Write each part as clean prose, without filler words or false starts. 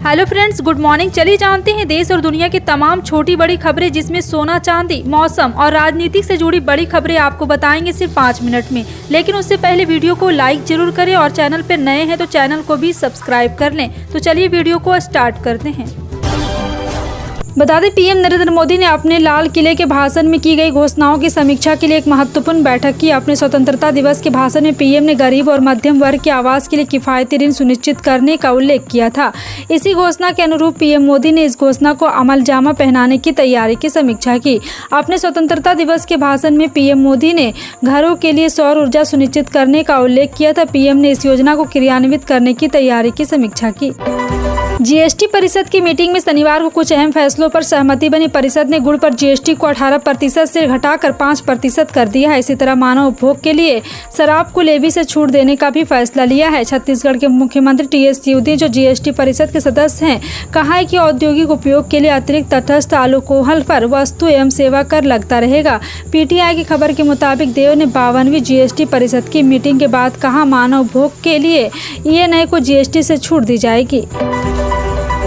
Hello friends, good morning. चलिए जानते हैं देश और दुनिया की तमाम छोटी बड़ी खबरें, जिसमें सोना चांदी, मौसम और राजनीति से जुड़ी बड़ी खबरें आपको बताएंगे सिर्फ 5 मिनट में। लेकिन उससे पहले वीडियो को लाइक जरूर करें और चैनल पर नए हैं तो चैनल को भी सब्सक्राइब कर लें। तो चलिए वीडियो को स्टार्ट करते हैं। बता दें, पीएम नरेंद्र मोदी ने अपने लाल किले के भाषण में की गई घोषणाओं की समीक्षा के लिए एक महत्वपूर्ण बैठक की। अपने स्वतंत्रता दिवस के भाषण में पीएम ने गरीब और मध्यम वर्ग के आवास के लिए किफायती ऋण सुनिश्चित करने का उल्लेख किया था। इसी घोषणा के अनुरूप पीएम मोदी ने इस घोषणा को अमलजामा पहनाने की तैयारी की समीक्षा की। अपने स्वतंत्रता दिवस के भाषण में पीएम मोदी ने घरों के लिए सौर ऊर्जा सुनिश्चित करने का उल्लेख किया था। पीएम ने इस योजना को क्रियान्वित करने की तैयारी की समीक्षा की। जीएसटी परिषद की मीटिंग में शनिवार को कुछ अहम फैसलों पर सहमति बनी। परिषद ने गुड़ पर जीएसटी को 18% से घटाकर 5% कर दिया है। इसी तरह मानव उपभोग के लिए शराब को लेवी से छूट देने का भी फैसला लिया है। छत्तीसगढ़ के मुख्यमंत्री टीएस सिंहदेव, जो जीएसटी परिषद के सदस्य हैं, कहा है कि औद्योगिक उपयोग के लिए अतिरिक्त तटस्थ अल्कोहल पर वस्तु एवं सेवा कर लगता रहेगा। पीटीआई की खबर के मुताबिक देव ने 52वीं जीएसटी परिषद की मीटिंग के बाद कहा, मानव उपभोग के लिए ईएनआई को जीएसटी से छूट दी जाएगी।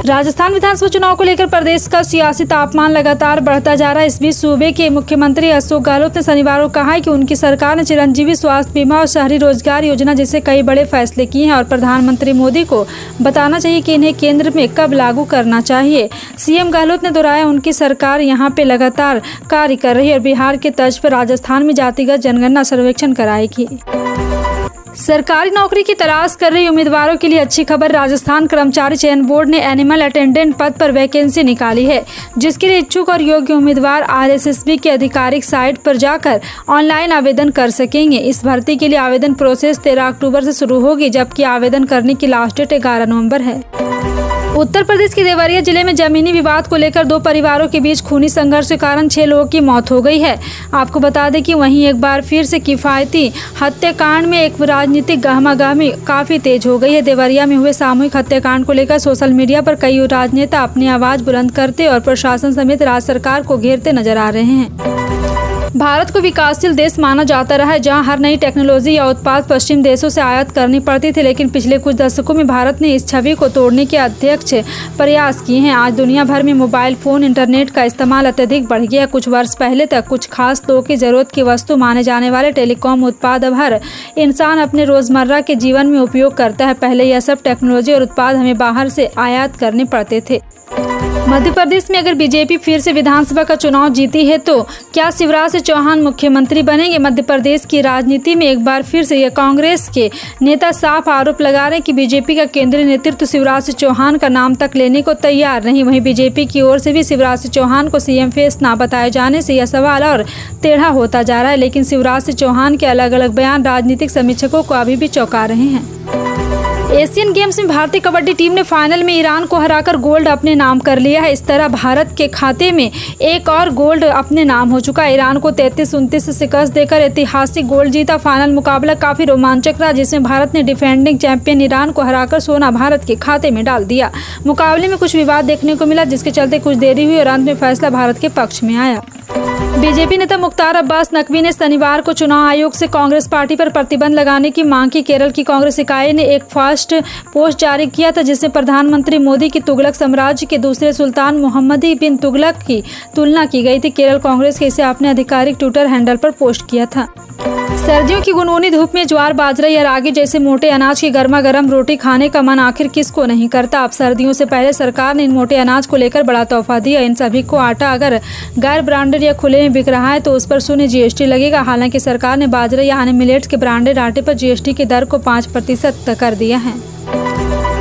राजस्थान विधानसभा चुनाव को लेकर प्रदेश का सियासी तापमान लगातार बढ़ता जा रहा है। इस बीच सूबे के मुख्यमंत्री अशोक गहलोत ने शनिवार को कहा है कि उनकी सरकार ने चिरंजीवी स्वास्थ्य बीमा और शहरी रोजगार योजना जैसे कई बड़े फैसले किए हैं और प्रधानमंत्री मोदी को बताना चाहिए कि इन्हें केंद्र में कब लागू करना चाहिए। सीएम गहलोत ने दोहराया, उनकी सरकार यहां पे लगातार कार्य कर रही है और बिहार के तर्ज पर राजस्थान में जातिगत जनगणना सर्वेक्षण कराएगी। सरकारी नौकरी की तलाश कर रहे उम्मीदवारों के लिए अच्छी खबर। राजस्थान कर्मचारी चयन बोर्ड ने एनिमल अटेंडेंट पद पर वैकेंसी निकाली है, जिसके लिए इच्छुक और योग्य उम्मीदवार आरएसएसबी की आधिकारिक साइट पर जाकर ऑनलाइन आवेदन कर सकेंगे। इस भर्ती के लिए आवेदन प्रोसेस 13 अक्टूबर से शुरू होगी, जबकि आवेदन करने की लास्ट डेट 11 नवंबर है। उत्तर प्रदेश के देवरिया जिले में जमीनी विवाद को लेकर 2 परिवारों के बीच खूनी संघर्ष के कारण 6 लोगों की मौत हो गई है। आपको बता दें कि वहीं एक बार फिर से किफायती हत्याकांड में एक राजनीतिक गहमागहमी काफी तेज हो गई है। देवरिया में हुए सामूहिक हत्याकांड को लेकर सोशल मीडिया पर कई राजनेता अपनी आवाज बुलंद करते और प्रशासन समेत राज्य सरकार को घेरते नजर आ रहे हैं। भारत को विकासशील देश माना जाता रहा है, जहां हर नई टेक्नोलॉजी या उत्पाद पश्चिम देशों से आयात करनी पड़ती थी, लेकिन पिछले कुछ दशकों में भारत ने इस छवि को तोड़ने के अध्यक्ष प्रयास किए हैं। आज दुनिया भर में मोबाइल फोन, इंटरनेट का इस्तेमाल अत्यधिक बढ़ गया है। कुछ वर्ष पहले तक कुछ खास लोगों की जरूरत की वस्तु माने जाने वाले टेलीकॉम उत्पाद अब हर इंसान अपने रोजमर्रा के जीवन में उपयोग करता है। पहले यह सब टेक्नोलॉजी और उत्पाद हमें बाहर से आयात करने पड़ते थे। मध्य प्रदेश में अगर बीजेपी फिर से विधानसभा का चुनाव जीती है तो क्या शिवराज सिंह चौहान मुख्यमंत्री बनेंगे? मध्य प्रदेश की राजनीति में एक बार फिर से यह कांग्रेस के नेता साफ आरोप लगा रहे हैं कि बीजेपी का केंद्रीय नेतृत्व शिवराज सिंह चौहान का नाम तक लेने को तैयार नहीं। वहीं बीजेपी की ओर से भी शिवराज सिंह चौहान को सीएम फेस ना बताए जाने से यह सवाल और टेढ़ा होता जा रहा है। लेकिन शिवराज सिंह चौहान के अलग अलग बयान राजनीतिक समीक्षकों को अभी भी चौंका रहे हैं। एशियन गेम्स में भारतीय कबड्डी टीम ने फाइनल में ईरान को हराकर गोल्ड अपने नाम कर लिया है। इस तरह भारत के खाते में एक और गोल्ड अपने नाम हो चुका है। ईरान को 33-29 से शिकस्त देकर ऐतिहासिक गोल्ड जीता। फाइनल मुकाबला काफी रोमांचक रहा, जिसमें भारत ने डिफेंडिंग चैंपियन ईरान को हराकर सोना भारत के खाते में डाल दिया। मुकाबले में कुछ विवाद देखने को मिला, जिसके चलते कुछ देरी हुई और अंत में फैसला भारत के पक्ष में आया। बीजेपी नेता मुख्तार अब्बास नकवी ने शनिवार को चुनाव आयोग से कांग्रेस पार्टी पर प्रतिबंध लगाने की मांग की। केरल की कांग्रेस इकाई ने एक फास्ट पोस्ट जारी किया था, जिसमें प्रधानमंत्री मोदी की तुगलक साम्राज्य के दूसरे सुल्तान मोहम्मद बिन तुगलक की तुलना की गई थी। केरल कांग्रेस के इसे अपने आधिकारिक ट्विटर हैंडल पर पोस्ट किया था। सर्दियों की गुनगुनी धूप में ज्वार, बाजरा या रागी जैसे मोटे अनाज की गर्मा गर्म रोटी खाने का मन आखिर किसको नहीं करता। अब सर्दियों से पहले सरकार ने इन मोटे अनाज को लेकर बड़ा तोहफा दिया। इन सभी को आटा अगर गैर ब्रांडेड या खुले में बिक रहा है तो उस पर शून्य जीएसटी लगेगा। हालांकि सरकार ने बाजरा यानी मिलेट्स के ब्रांडेड आटे पर जीएसटी की दर को 5% कर दिया है।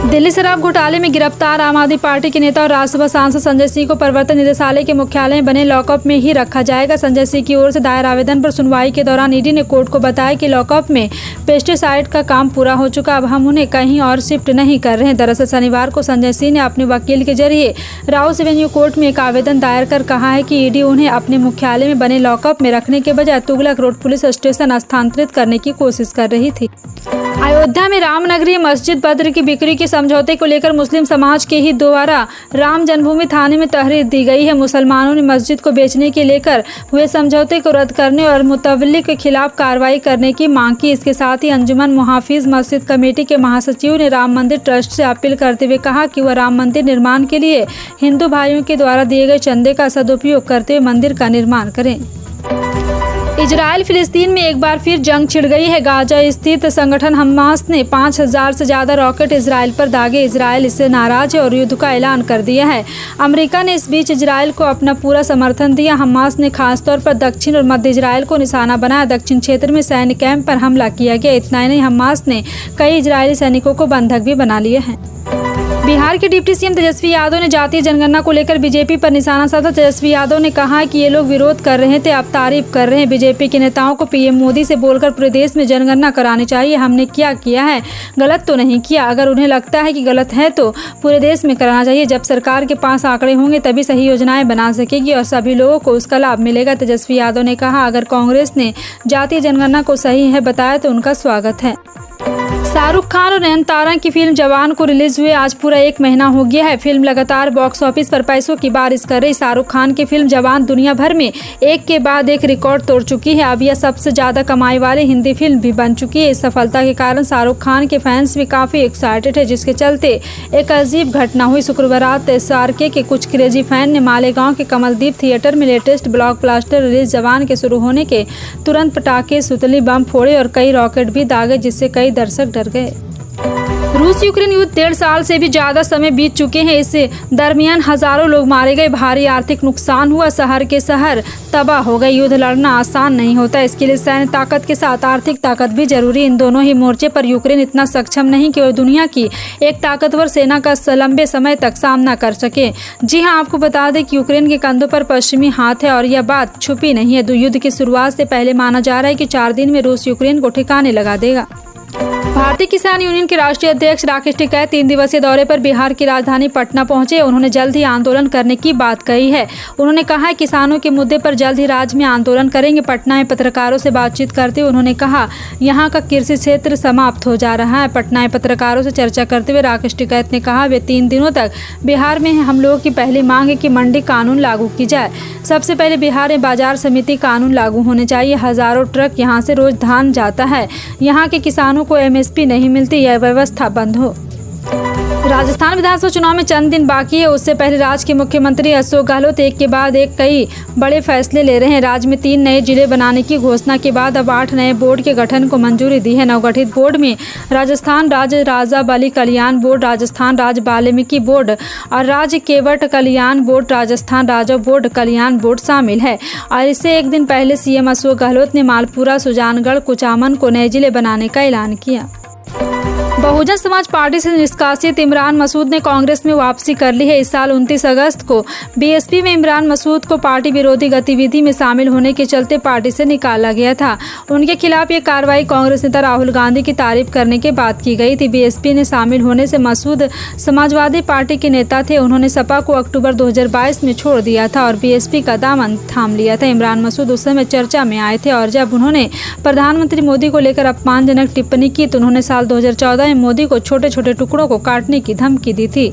दिल्ली शराब घोटाले में गिरफ्तार आम आदमी पार्टी के नेता और राज्यसभा सांसद संजय सिंह को प्रवर्तन निदेशालय के मुख्यालय में बने लॉकअप में ही रखा जाएगा। संजय सिंह की ओर से दायर आवेदन पर सुनवाई के दौरान ईडी ने कोर्ट को बताया कि लॉकअप में पेस्टिसाइड का काम पूरा हो चुका, अब हम उन्हें कहीं और शिफ्ट नहीं कर रहे हैं। दरअसल शनिवार को संजय सिंह ने अपने वकील के जरिए राउस एवेन्यू कोर्ट में एक आवेदन दायर कर कहा है कि ईडी उन्हें अपने मुख्यालय में बने लॉकअप में रखने के बजाय तुगलक रोड पुलिस स्टेशन स्थानांतरित करने की कोशिश कर रही थी। अयोध्या में रामनगरी मस्जिद बद्र की बिक्री की समझौते को लेकर मुस्लिम समाज के ही द्वारा राम जन्मभूमि थाने में तहरीर दी गई है। मुसलमानों ने मस्जिद को बेचने के लेकर हुए समझौते को रद्द करने और मुतवल्लिक के खिलाफ कार्रवाई करने की मांग की। इसके साथ ही अंजुमन मुहाफिज मस्जिद कमेटी के महासचिव ने राम मंदिर ट्रस्ट से अपील करते हुए कहा कि वह राम मंदिर निर्माण के लिए हिंदू भाइयों के द्वारा दिए गए चंदे का सदुपयोग करते हुए मंदिर का निर्माण करें। इजराइल फिलिस्तीन में एक बार फिर जंग छिड़ गई है। गाजा स्थित संगठन हमास ने 5000 से ज़्यादा रॉकेट इजराइल पर दागे। इजराइल इससे नाराज है और युद्ध का ऐलान कर दिया है। अमेरिका ने इस बीच इजराइल को अपना पूरा समर्थन दिया। हमास ने खासतौर पर दक्षिण और मध्य इजराइल को निशाना बनाया। दक्षिण क्षेत्र में सैन्य कैंप पर हमला किया गया। इतना ही नहीं, हमास ने कई इजरायली सैनिकों को बंधक भी बना लिए हैं। बिहार के डिप्टी सीएम तेजस्वी यादव ने जातीय जनगणना को लेकर बीजेपी पर निशाना साधा। तेजस्वी यादव ने कहा कि ये लोग विरोध कर रहे थे, अब तारीफ कर रहे हैं। बीजेपी के नेताओं को पीएम मोदी से बोलकर पूरे देश में जनगणना करानी चाहिए। हमने क्या किया है, गलत तो नहीं किया। अगर उन्हें लगता है कि गलत है तो पूरे देश में कराना चाहिए। जब सरकार के पास आंकड़े होंगे तभी सही योजनाएं बना सकेगी और सभी लोगों को उसका लाभ मिलेगा। तेजस्वी यादव ने कहा, अगर कांग्रेस ने जातीय जनगणना को सही है बताया तो उनका स्वागत है। शाहरुख खान और नयनतारा की फिल्म जवान को रिलीज हुए आज पूरा 1 महीना हो गया है। फिल्म लगातार बॉक्स ऑफिस पर पैसों की बारिश कर रही। शाहरुख खान की फिल्म जवान दुनिया भर में एक के बाद एक रिकॉर्ड तोड़ चुकी है। अब यह सबसे ज्यादा कमाई वाली हिंदी फिल्म भी बन चुकी है। इस सफलता के कारण शाहरुख खान के फैंस भी काफी एक्साइटेड है, जिसके चलते एक अजीब घटना हुई। शुक्रवार रात SRK के कुछ क्रेजी फैन ने मालेगांव के कमलदीप थिएटर में लेटेस्ट ब्लॉकबस्टर रिलीज जवान के शुरू होने के तुरंत पटाखे, सुतली बम फोड़े और कई रॉकेट भी दागे, जिससे कई दर्शक डर गए। रूस यूक्रेन युद्ध 1.5 साल से भी ज्यादा समय बीत चुके हैं। इस दरमियान हजारों लोग मारे गए, भारी आर्थिक नुकसान हुआ, शहर के शहर तबाह हो गए। युद्ध लड़ना आसान नहीं होता, इसके लिए सैन्य ताकत के साथ आर्थिक ताकत भी जरूरी। इन दोनों ही मोर्चे पर यूक्रेन इतना सक्षम नहीं कि वह दुनिया की एक ताकतवर सेना का लंबे समय तक सामना कर सके। जी हाँ, आपको बता दें कि यूक्रेन के कंधों पर पश्चिमी हाथ है और यह बात छुपी नहीं है। युद्ध की शुरुआत से पहले माना जा रहा है कि 4 दिन में रूस यूक्रेन को ठिकाने लगा देगा। भारतीय किसान यूनियन के राष्ट्रीय अध्यक्ष राकेश टिकैत 3 दिवसीय दौरे पर बिहार की राजधानी पटना पहुंचे। उन्होंने जल्द ही आंदोलन करने की बात कही है। उन्होंने कहा है किसानों के मुद्दे पर जल्द ही राज्य में आंदोलन करेंगे। पटना में पत्रकारों से बातचीत करते हुए उन्होंने कहा, यहां का कृषि क्षेत्र समाप्त हो जा रहा है। पटना में पत्रकारों से चर्चा करते हुए राकेश टिकैत ने कहा, वे 3 दिनों तक बिहार में हैं। हम लोगों की पहली मांग है कि मंडी कानून लागू की जाए। सबसे पहले बिहार में बाजार समिति कानून लागू होने चाहिए। हजारों ट्रक यहाँ से रोज धान जाता है, यहाँ के किसानों को MSP नहीं मिलती, यह व्यवस्था बंद हो। राजस्थान विधानसभा चुनाव में चंद दिन बाकी है। उससे पहले राज्य के मुख्यमंत्री अशोक गहलोत एक के बाद एक कई बड़े फैसले ले रहे हैं। राज्य में 3 नए जिले बनाने की घोषणा के बाद अब 8 नए बोर्ड के गठन को मंजूरी दी है। नवगठित बोर्ड में राजस्थान राज्य राजा बलि कल्याण बोर्ड, राजस्थान राज्य वाल्मीकि बोर्ड और राज्य केवट कल्याण बोर्ड, राजस्थान राजा बोर्ड कल्याण बोर्ड शामिल है। और इससे एक दिन पहले CM अशोक गहलोत ने मालपुरा, सुजानगढ़, कुचामन को नए जिले बनाने का ऐलान किया। बहुजन समाज पार्टी से निष्कासित इमरान मसूद ने कांग्रेस में वापसी कर ली है। इस साल 29 अगस्त को BSP में इमरान मसूद को पार्टी विरोधी गतिविधि में शामिल होने के चलते पार्टी से निकाला गया था। उनके खिलाफ ये कार्रवाई कांग्रेस नेता राहुल गांधी की तारीफ करने के बाद की गई थी। BSP ने शामिल होने से मसूद समाजवादी पार्टी के नेता थे। उन्होंने सपा को अक्टूबर 2022 में छोड़ दिया था और BSP का दामन थाम लिया था। इमरान मसूद उस समय चर्चा में आए थे और जब उन्होंने प्रधानमंत्री मोदी को लेकर अपमानजनक टिप्पणी की तो उन्होंने साल 2014 में मोदी को छोटे छोटे टुकड़ों को काटने की धमकी दी थी।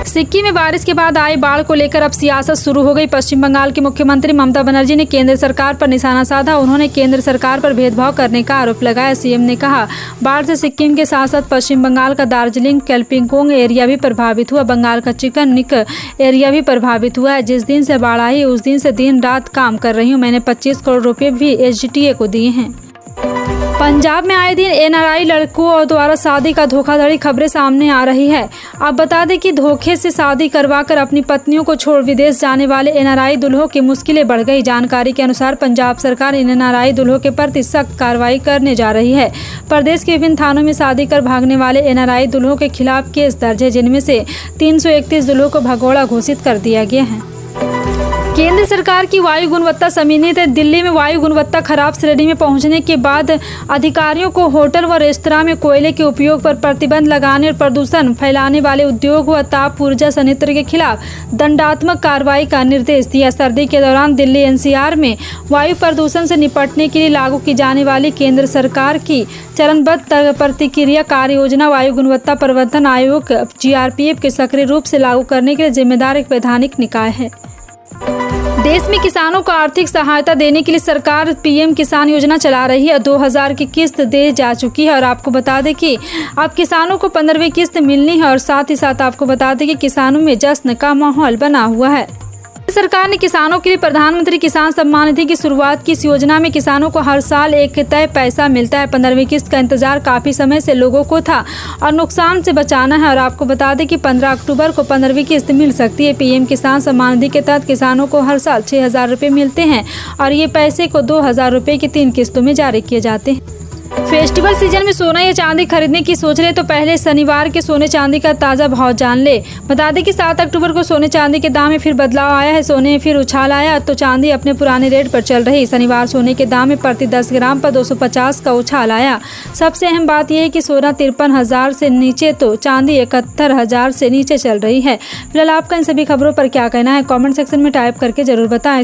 सिक्किम में बारिश के बाद आई बाढ़ को लेकर अब सियासत शुरू हो गई। पश्चिम बंगाल की मुख्यमंत्री ममता बनर्जी ने केंद्र सरकार पर निशाना साधा। उन्होंने केंद्र सरकार पर भेदभाव करने का आरोप लगाया। CM ने कहा, बाढ़ से सिक्किम के साथ साथ पश्चिम बंगाल का दार्जिलिंग, केल्पिंगकोंग एरिया भी प्रभावित हुआ। बंगाल का चिकन निक एरिया भी प्रभावित हुआ है। जिस दिन से बाढ़ आई उस दिन से दिन रात काम कर रही हूँ। मैंने 25 करोड़ रुपये भी SGTA को दिए हैं। पंजाब में आए दिन NRI लड़कों द्वारा शादी का धोखाधड़ी खबरें सामने आ रही है। अब बता दें कि धोखे से शादी करवाकर अपनी पत्नियों को छोड़ विदेश जाने वाले NRI दुल्हों की मुश्किलें बढ़ गई। जानकारी के अनुसार पंजाब सरकार इन NRI दुल्हों के प्रति सख्त कार्रवाई करने जा रही है। प्रदेश के विभिन्न थानों में शादी कर भागने वाले NRI दुल्हों के खिलाफ केस दर्ज है, जिनमें से 331 दुल्हों को भगोड़ा घोषित कर दिया गया है। केंद्र सरकार की वायु गुणवत्ता समिति ने दिल्ली में वायु गुणवत्ता खराब श्रेणी में पहुंचने के बाद अधिकारियों को होटल व रेस्तरां में कोयले के उपयोग पर प्रतिबंध लगाने और प्रदूषण फैलाने वाले उद्योग व ताप ऊर्जा संयंत्र के खिलाफ दंडात्मक कार्रवाई का निर्देश दिया। सर्दी के दौरान दिल्ली एनसीआर में वायु प्रदूषण से निपटने के लिए लागू की जाने वाली केंद्र सरकार की चरणबद्ध प्रतिक्रिया कार्य योजना वायु गुणवत्ता प्रबंधन आयोग जीआरपीएफ के सक्रिय रूप से लागू करने के लिए जिम्मेदार एक वैधानिक निकाय है। देश में किसानों को आर्थिक सहायता देने के लिए सरकार पीएम किसान योजना चला रही है। 2000 की किस्त दे जा चुकी है और आपको बता दें कि अब किसानों को 15वीं किस्त मिलनी है और साथ ही साथ आपको बता दें कि किसानों में जश्न का माहौल बना हुआ है। सरकार ने किसानों के लिए प्रधानमंत्री किसान सम्मान निधि की शुरुआत की। इस योजना में किसानों को हर साल एक तय पैसा मिलता है। 15वीं किस्त का इंतजार काफी समय से लोगों को था और नुकसान से बचाना है और आपको बता दें कि 15 अक्टूबर को 15वीं किस्त मिल सकती है। पीएम किसान सम्मान निधि के तहत किसानों को हर साल 6,000 रुपये मिलते हैं और ये पैसे को 2,000 रुपये की 3 किस्तों में जारी किए जाते हैं। फेस्टिवल सीजन में सोना या चांदी खरीदने की सोच रहे तो पहले शनिवार के सोने चांदी का ताज़ा भाव जान ले। बता दें कि 7 अक्टूबर को सोने चांदी के दाम में फिर बदलाव आया है। सोने में फिर उछाल आया तो चांदी अपने पुराने रेट पर चल रही। शनिवार सोने के दाम में प्रति 10 ग्राम पर 250 का उछाल आया। सबसे अहम बात यह है कि सोना 53,000 से नीचे तो चांदी 71,000 से नीचे चल रही है। फिलहाल आपका इन सभी खबरों पर क्या कहना है कॉमेंट सेक्शन में टाइप करके जरूर बताएं।